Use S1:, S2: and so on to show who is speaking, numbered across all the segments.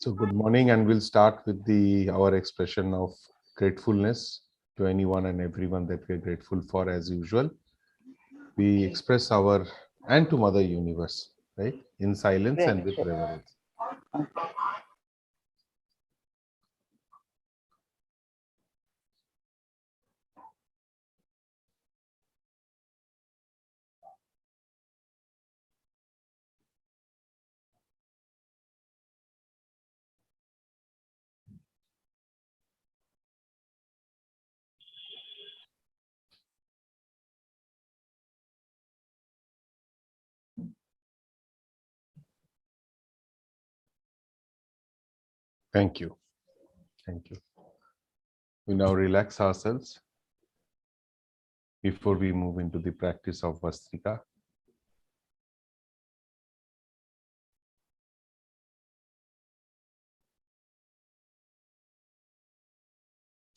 S1: So good morning, and we'll start with our expression of gratefulness to anyone and everyone that we're grateful for. As usual, we express our and to Mother Universe, right, in silence and with reverence. Thank you. Thank you. We now relax ourselves before we move into the practice of Vastrika.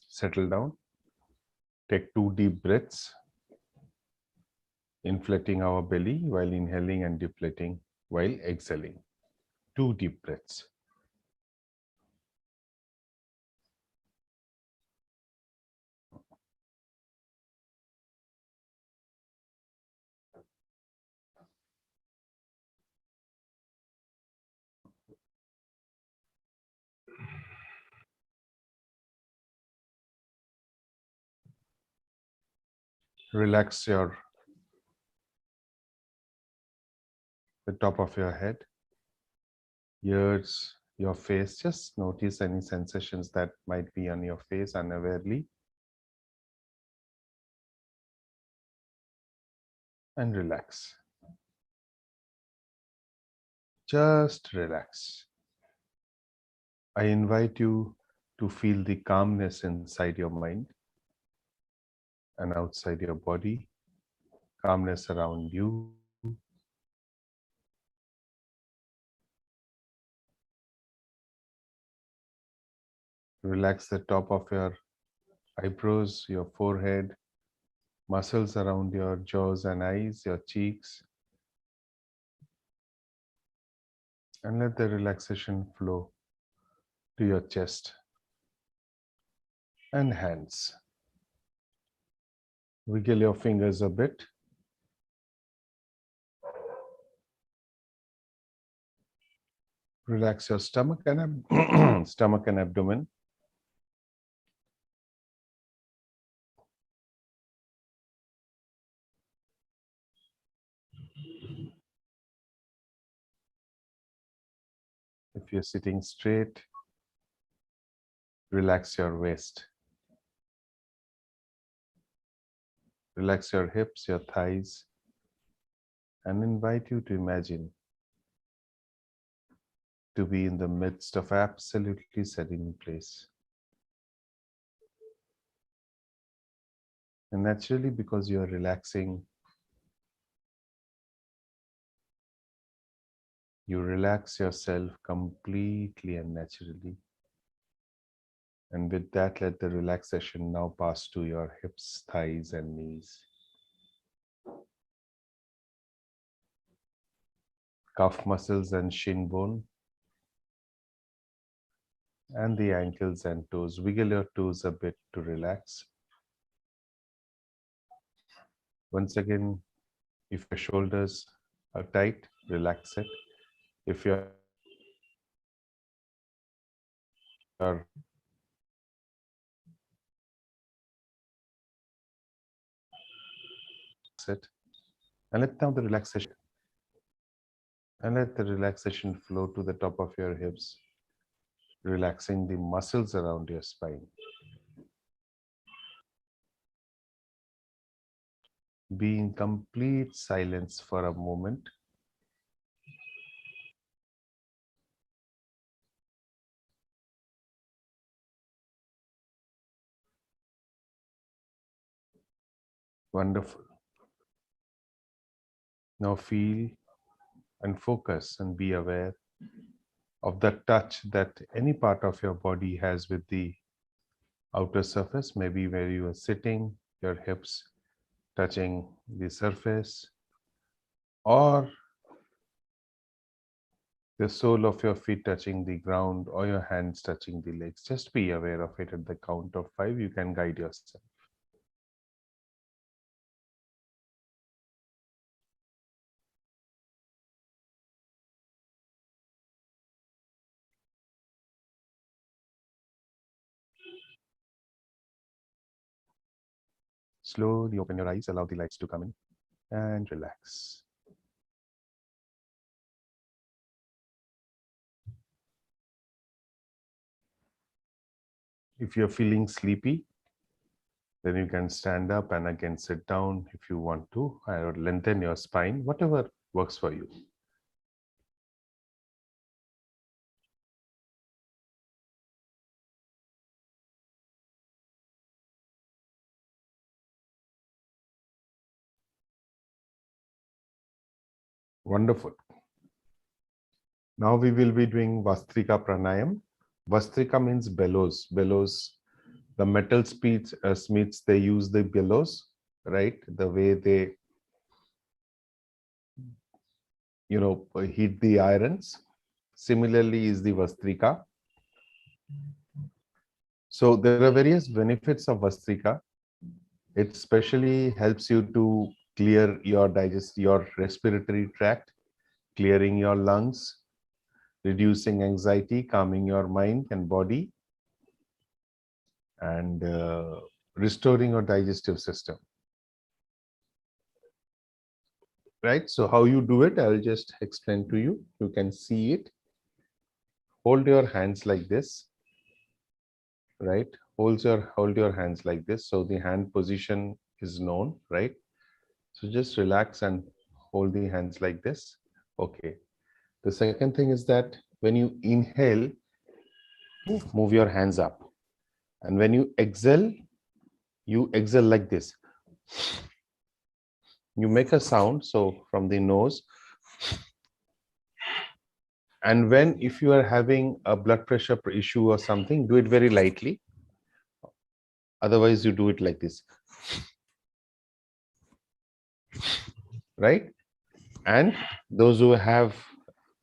S1: Settle down. Take 2 deep breaths, inflating our belly while inhaling and deflating while exhaling. 2 deep breaths. Relax the top of your head, ears, your face. Just notice any sensations that might be on your face unawarely. And relax. Just relax. I invite you to feel the calmness inside your mind and outside your body, calmness around you. Relax the top of your eyebrows, your forehead, muscles around your jaws and eyes, your cheeks. And let the relaxation flow to your chest and hands. Wiggle your fingers a bit. Relax your stomach and stomach and abdomen. If you're sitting straight, relax your waist. Relax your hips, your thighs, and invite you to imagine to be in the midst of absolutely serene place. And naturally, because you are relaxing, you relax yourself completely and naturally. And with that, let the relaxation now pass to your hips, thighs, and knees. Calf muscles and shin bone. And the ankles and toes. Wiggle your toes a bit to relax. Once again, if your shoulders are tight, relax it. If you're it, and let the relaxation flow to the top of your hips, relaxing the muscles around your spine. Be in complete silence for a moment. Wonderful. Now feel and focus and be aware of the touch that any part of your body has with the outer surface, maybe where you are sitting, your hips touching the surface, or The sole of your feet touching the ground or your hands touching the legs. Just be aware of it. At the count of 5, you can guide yourself. Slowly open your eyes, allow the lights to come in, and relax. If you're feeling sleepy, then you can stand up and again sit down if you want to, or lengthen your spine, whatever works for you. Wonderful. Now we will be doing Vastrika Pranayam. Vastrika means bellows. Bellows. The metal smiths, they use the bellows, right? The way they, heat the irons. Similarly is the Vastrika. So there are various benefits of Vastrika. It especially helps you to clear your respiratory tract, clearing your lungs, reducing anxiety, calming your mind and body, and restoring your digestive system. Right? So how you do it, I'll just explain to you. You can see it. Hold your hands like this, right? Hold your hands like this. So the hand position is known, right? So just relax and hold the hands like this. Okay. The second thing is that when you inhale, move your hands up. And when you exhale like this. You make a sound, so from the nose. And if you are having a blood pressure issue or something, do it very lightly. Otherwise, you do it like this. Right? And those who have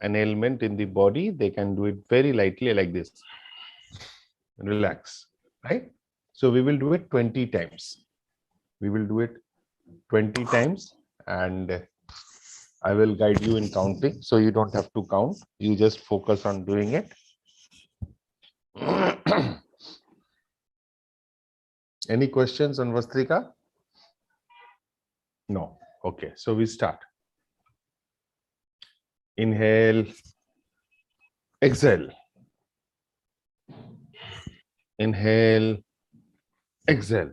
S1: an ailment in the body, they can do it very lightly like this. Relax. Right? So we will do it 20 times. We will do it 20 times, and I will guide you in counting. So you don't have to count. You just focus on doing it. Any questions on Vastrika? No. Okay, so we start. Inhale, exhale. Inhale, exhale.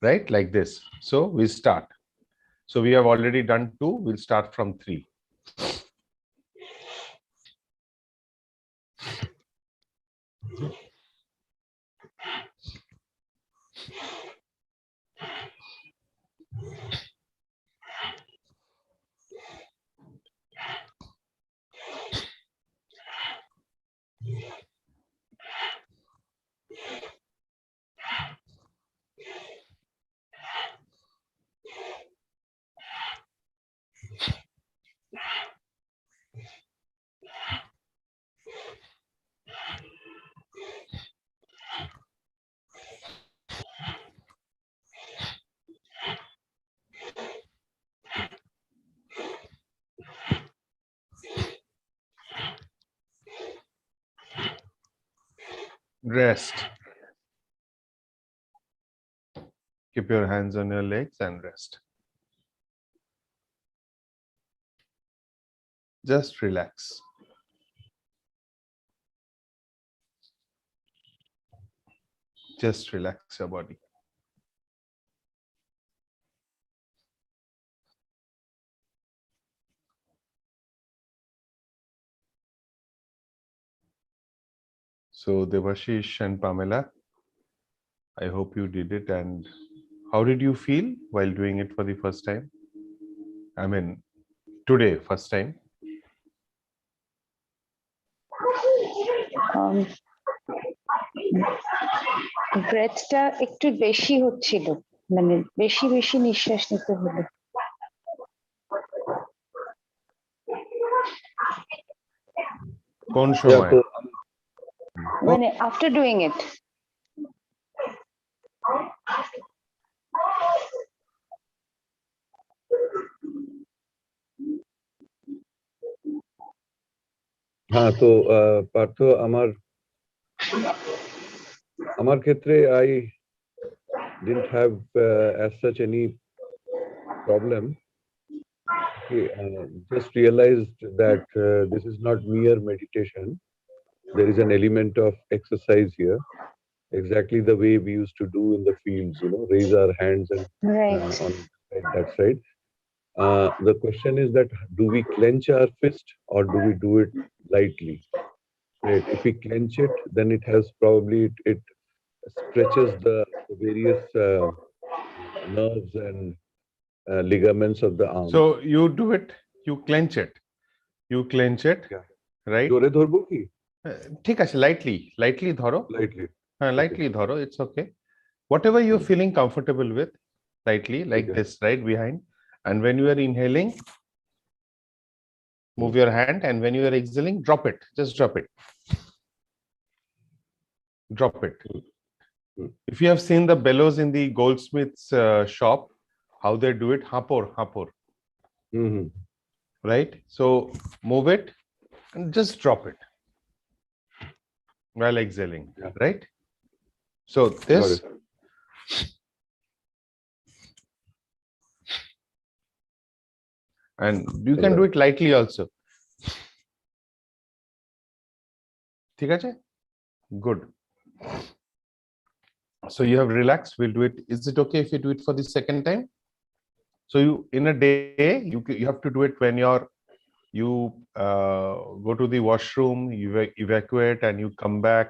S1: Right, like this. So we start. So we have already done 2. We'll start from 3. Rest. Keep your hands on your legs and rest. Just relax. Just relax your body. So Devashish and Pamela, I hope you did it. And how did you feel while doing it for the first time? I mean, today, first time?
S2: ব্রেথটা একটু বেশি হচ্ছিল, মানে বেশি বেশি নিঃশ্বাস নিতে হলো।
S1: কোন
S3: Yeah,
S1: সময়?
S3: so
S2: When after doing it.
S3: তো পার্থ আমার ক্ষেত্রে I didn't have as such any problem. Okay, just realized that this is not mere meditation. There is an element of exercise here, exactly the way we used to do in the fields, raise our hands and
S2: Right.
S3: on that side. The question is that do we clench our fist or do we do it lightly? Right. If we clench it, then it has probably it stretches the various nerves and ligaments of the arm.
S1: So you do it, you clench it,
S3: Yeah.
S1: right?
S3: জোরে ধরবো কি?
S1: ঠিক আছে, lightly ধরো,
S3: Lightly.
S1: হ্যাঁ, lightly ধরো, it's okay. Whatever you're feeling comfortable with, lightly, like
S3: Okay.
S1: this, right behind. And when you are inhaling, move your hand, and when you are exhaling, drop it, just drop it. Drop it. If you have seen the bellows in the goldsmith's shop, how they do it, hapor,
S3: Mhm.
S1: right? So move it and just drop it while exhaling,
S3: Yeah.
S1: right? So
S3: Got
S1: this,
S3: it.
S1: and you can do it lightly also. ঠিক আছে? Good. So you have relaxed. We'll do it. Is it okay if you do it for the second time? So you, in a day, you have to do it when you go to the washroom, you evacuate, and you come back,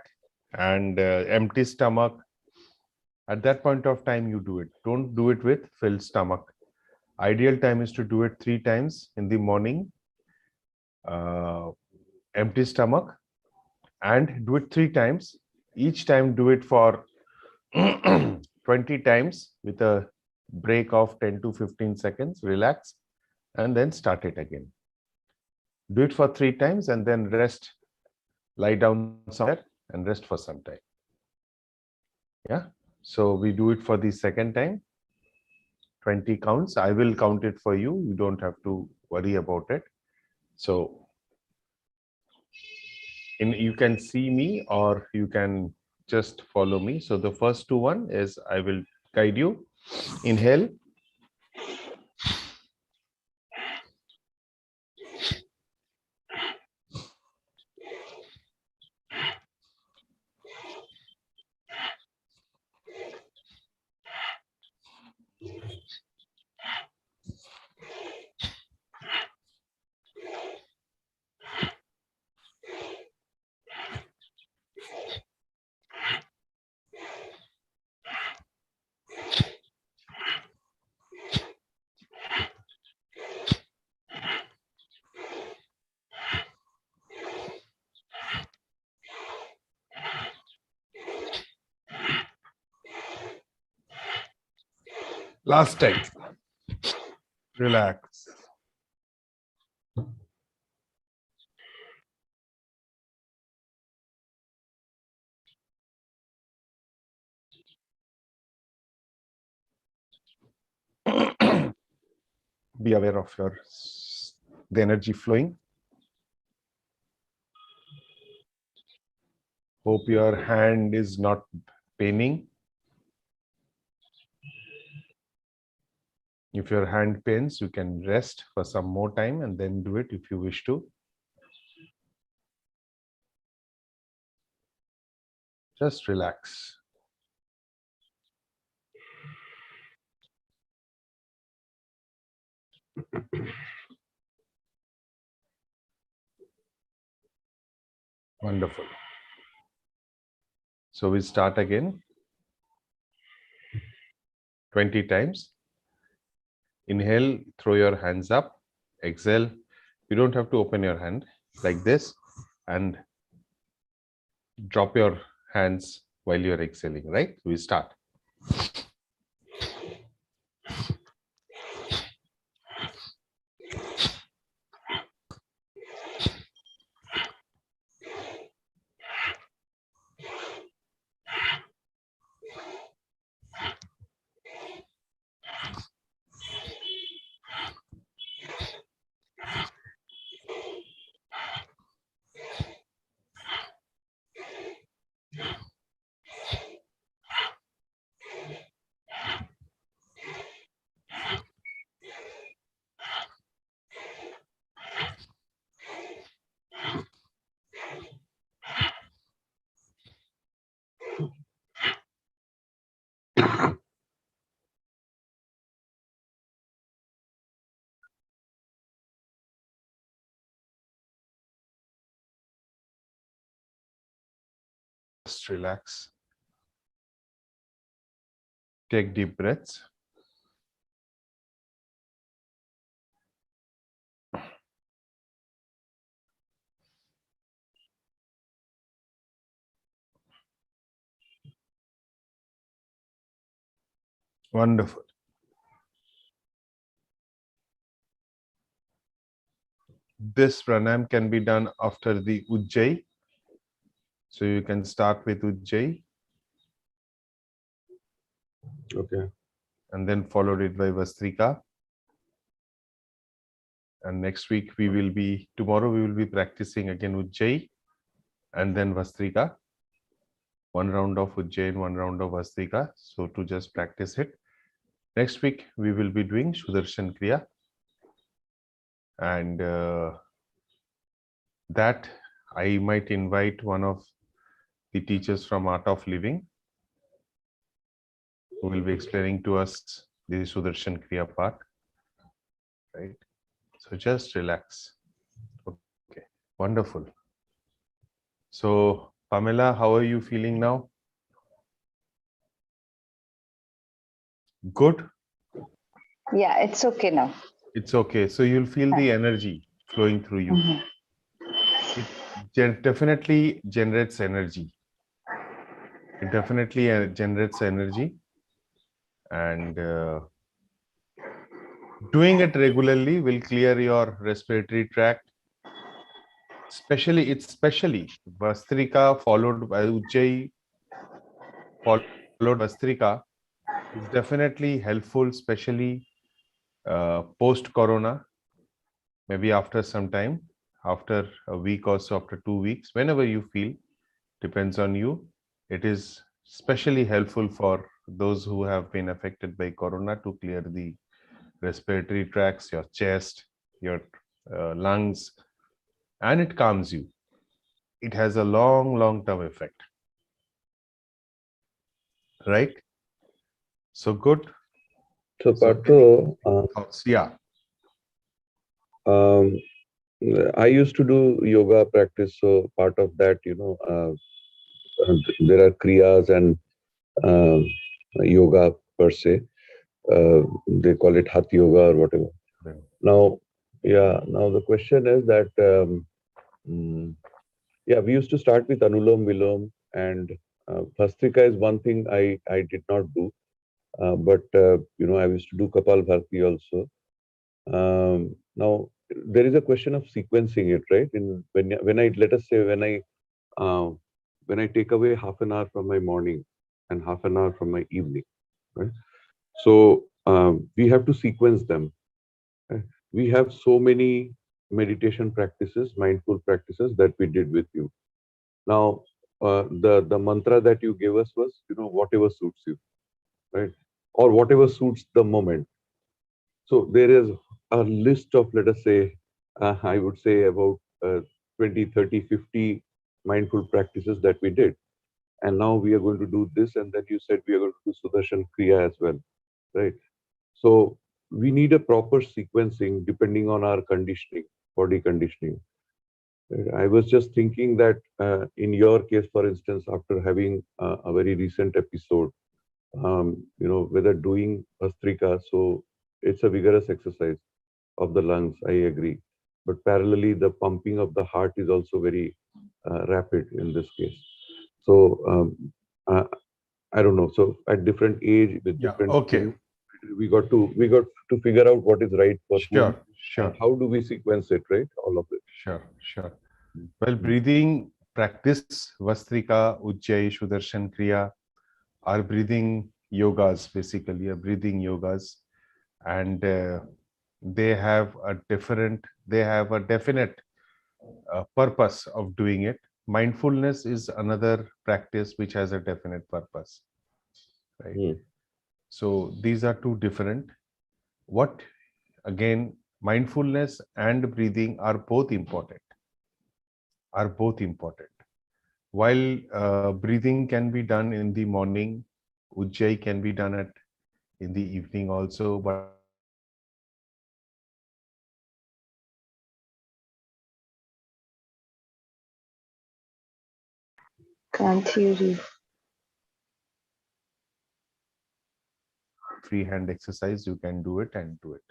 S1: and empty stomach. At that point of time, you do it. Don't do it with filled stomach. Ideal time is to do it 3 times in the morning, empty stomach, and do it 3 times. Each time do it for 20 times with a break of 10 to 15 seconds, relax, and then start it again. Do it for 3 times and then rest, lie down somewhere and rest for some time. Yeah. So we do it for the second time, 20 counts. I will count it for you. You don't have to worry about it. So you can see me or you can just follow me. So the first one is, I will guide you. Inhale. Last time. Relax. Be aware of the energy flowing. Hope your hand is not paining. If your hand pains, you can rest for some more time and then do it if you wish to. Just relax. Wonderful. So we start again 20 times. Inhale, throw your hands up. Exhale. You don't have to open your hand, like this, and drop your hands while you're exhaling, right? We start. just relax. Take deep breaths. Wonderful. This pranayam can be done after the Ujjayi. So you can start with Ujjayi
S3: Okay.
S1: and then followed it by Vastrika. And next week tomorrow we will be practicing again Ujjayi and then Vastrika. One round of Ujjayi, one round of Vastrika. So to just practice it. Next week we will be doing Sudarshan Kriya. And that I might invite one of the teachers from Art of Living who will be explaining to us the Sudarshan Kriya part. Right. So just relax. Okay. Wonderful. So Pamela, how are you feeling now? Good?
S2: Yeah, it's okay now.
S1: It's okay. So you'll feel the energy flowing through you.
S2: Mhm.
S1: It definitely generates energy. It definitely generates energy. And doing it regularly will clear your respiratory tract. Especially Vastrika followed by Ujjayi followed Vastrika is definitely helpful, especially post-corona, maybe after some time, after a week or so, after 2 weeks, whenever you feel, depends on you. It is especially helpful for those who have been affected by corona to clear the respiratory tracts, your chest, your lungs, and it calms you. It has a long-term effect. Right? So good.
S3: So,
S1: So
S3: Partho,
S1: thoughts? Yeah.
S3: um, I used to do yoga practice. So part of that, there are kriyas and uh, yoga per se. They call it Hatha yoga or whatever. Now, now the question is that, we used to start with Anulom Vilom, and Bhastrika is one thing I did not do. But I used to do Kapal Bharti also. Now there is a question of sequencing it, right? When I let us say uh, when I take away half an hour from my morning and half an hour from my evening, right? So we have to sequence them. Right? We have so many meditation practices, mindful practices that we did with you. Now the mantra that you gave us was, whatever suits you, right? Or whatever suits the moment. So there is a list of, let us say, I would say about 20, 30, 50 mindful practices that we did. And now we are going to do this. And then you said we are going to do Sudarshan Kriya as well, right? So we need a proper sequencing depending on our conditioning, body conditioning. I was just thinking that in your case, for instance, after having a very recent episode, whether doing Bhastrika, so it's a vigorous exercise of the lungs, I agree. But parallelly, the pumping of the heart is also very rapid in this case. So I don't know. So at different age with
S1: Yeah.
S3: different
S1: Okay.
S3: things, we got to figure out what is right for whom.
S1: Sure.
S3: And how do we sequence it, right? All of it.
S1: Sure. Well, breathing practice, Vastrika, Ujjayi, Sudarshan Kriya are breathing yogas, basically, are breathing yogas. And they have a definite purpose of doing it. Mindfulness is another practice which has a definite purpose, right? So these are two different. What again, mindfulness and breathing are both important. While breathing can be done in the morning, Ujjayi can be done in the evening also, but
S2: Can't hear you.
S1: Free hand exercise, you can do it and do it.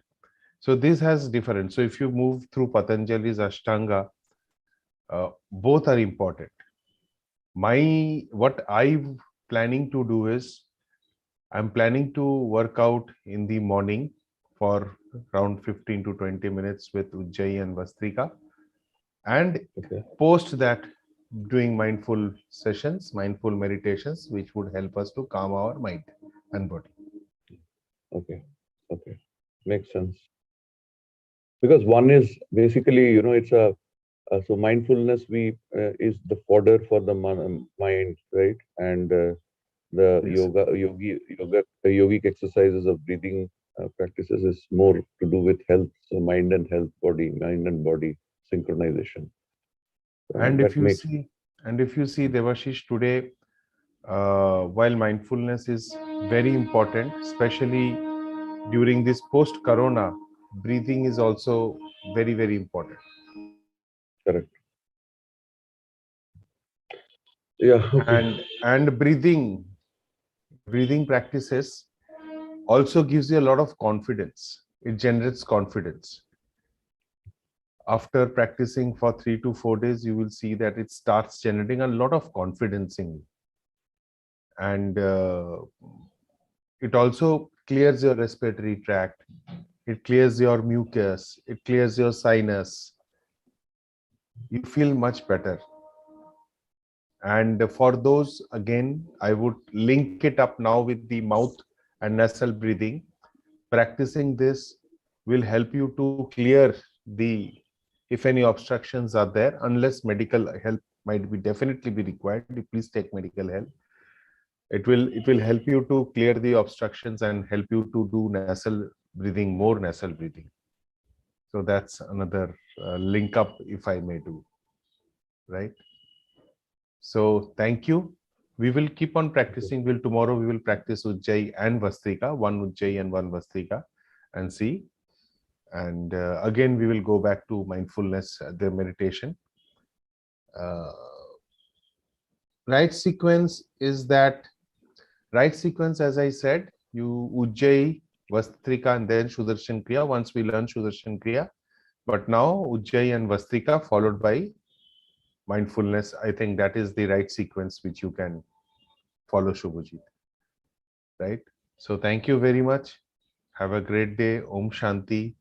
S1: So this has different. So if you move through Patanjali's Ashtanga, both are important. What I'm planning to do is, I'm planning to work out in the morning for around 15 to 20 minutes with Ujjayi and Vastrika, and
S3: Okay.
S1: post that doing mindful sessions, mindful meditations, which would help us to calm our mind and body.
S3: Okay. Okay. Makes sense. Because one is basically, it's a so mindfulness is the fodder for the mind, right? And the
S1: Yes.
S3: yogic exercises of breathing practices is more to do with health. So mind and body synchronization.
S1: And
S3: That makes
S1: if you see Devashish today, while mindfulness is very important, especially during this post-corona, breathing is also very, very important.
S3: correct. Yeah. Okay.
S1: And breathing practices also gives you a lot of confidence. It generates confidence. After practicing for 3 to 4 days, you will see that it starts generating a lot of confidence in you. And it also clears your respiratory tract. It clears your mucus. It clears your sinus. You feel much better. And for those, again, I would link it up now with the mouth and nasal breathing. Practicing this will help you to clear if any obstructions are there, unless medical help might be definitely be required, please take medical help. It will help you to clear the obstructions and help you to do nasal breathing, more nasal breathing. So that's another link up, if I may do, right? So thank you. We will keep on practicing. Tomorrow we will practice Ujjayi and Vastrika, one Ujjayi and one Vastrika, and see. And again, we will go back to mindfulness, the meditation. Right sequence is that, right sequence, as I said, you Ujjayi, Vastrika, and then Sudarshan Kriya. Once we learn Sudarshan Kriya, but now Ujjayi and Vastrika followed by mindfulness. I think that is the right sequence which you can follow, Shubhajit. Right? So thank you very much. Have a great day. Om Shanti.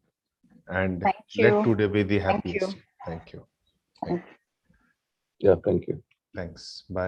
S1: And
S2: Thank
S1: let
S2: you.
S1: today be the
S2: Thank you.
S1: happiest. Thank you.
S3: Yeah. Thank you.
S1: Thanks. Bye.